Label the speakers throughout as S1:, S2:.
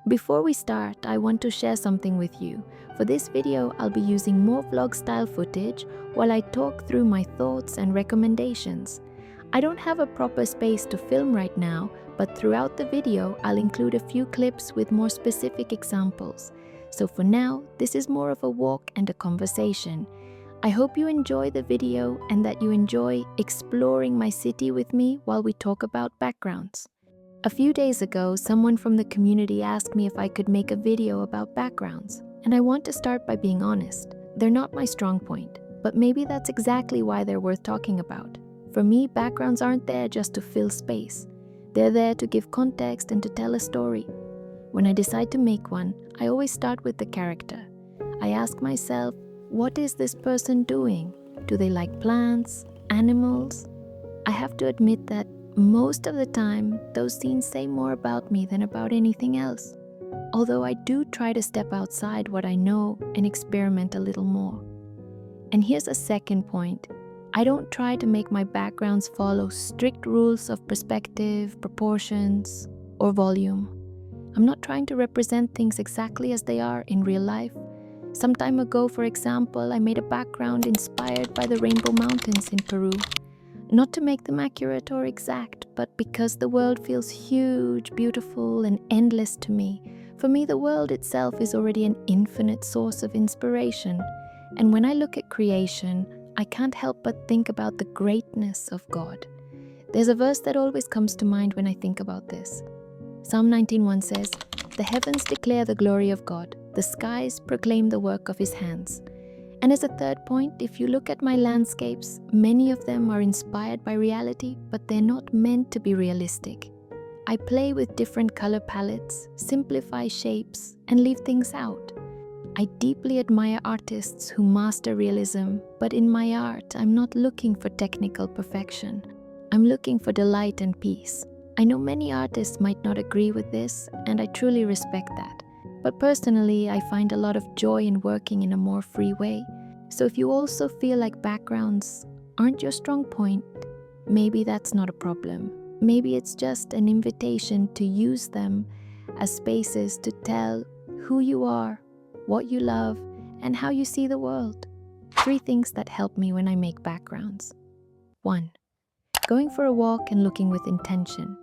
S1: Before we start, I want to share something with you. For this video, I'll be using more vlog-style footage while I talk through my thoughts and recommendations. I don't have a proper space to film right now, but throughout the video, I'll include a few clips with more specific examples. So for now, this is more of a walk and a conversation. I hope you enjoy the video and that you enjoy exploring my city with me while we talk about backgrounds. A few days ago, someone from the community asked me if I could make a video about backgrounds. And I want to start by being honest. They're not my strong point, but maybe that's exactly why they're worth talking about. For me, backgrounds aren't there just to fill space. They're there to give context and to tell a story. When I decide to make one, I always start with the character. I ask myself, what is this person doing? Do they like plants, animals? I have to admit that most of the time, those scenes say more about me than about anything else. Although I do try to step outside what I know and experiment a little more. And here's a second point. I don't try to make my backgrounds follow strict rules of perspective, proportions, or volume. I'm not trying to represent things exactly as they are in real life. Some time ago, for example, I made a background inspired by the Rainbow Mountains in Peru. Not to make them accurate or exact, but because the world feels huge, beautiful, and endless to me. For me, the world itself is already an infinite source of inspiration. And when I look at creation, I can't help but think about the greatness of God. There's a verse that always comes to mind when I think about this. Psalm 19:1 says, "The heavens declare the glory of God, the skies proclaim the work of his hands." And as a third point, if you look at my landscapes, many of them are inspired by reality, but they're not meant to be realistic. I play with different color palettes, simplify shapes, and leave things out. I deeply admire artists who master realism, but in my art, I'm not looking for technical perfection. I'm looking for delight and peace. I know many artists might not agree with this, and I truly respect that. But personally, I find a lot of joy in working in a more free way. So if you also feel like backgrounds aren't your strong point, maybe that's not a problem. Maybe it's just an invitation to use them as spaces to tell who you are, what you love, and how you see the world. 3 things that help me when I make backgrounds. 1. Going for a walk and looking with intention.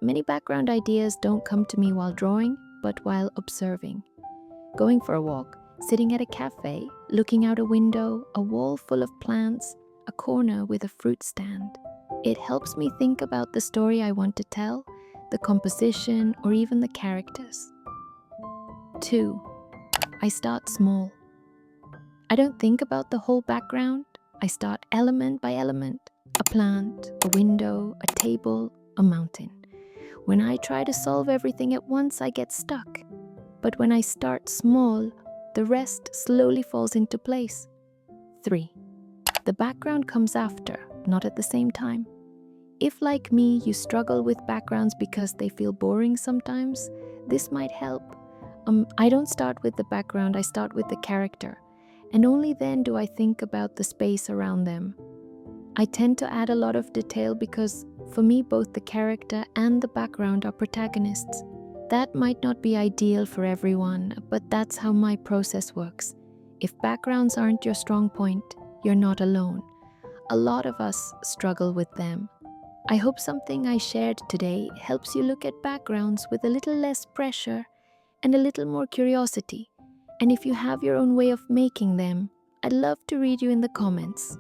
S1: Many background ideas don't come to me while drawing, but while observing. Going for a walk, sitting at a cafe, looking out a window, a wall full of plants, a corner with a fruit stand. It helps me think about the story I want to tell, the composition, or even the characters. 2. I start small. I don't think about the whole background. I start element by element. A plant, a window, a table, a mountain. When I try to solve everything at once, I get stuck. But when I start small, the rest slowly falls into place. 3. The background comes after, not at the same time. If, like me, you struggle with backgrounds because they feel boring sometimes, this might help. I don't start with the background, I start with the character. And only then do I think about the space around them. I tend to add a lot of detail because, for me, both the character and the background are protagonists. That might not be ideal for everyone, but that's how my process works. If backgrounds aren't your strong point, you're not alone. A lot of us struggle with them. I hope something I shared today helps you look at backgrounds with a little less pressure and a little more curiosity. And if you have your own way of making them, I'd love to read you in the comments.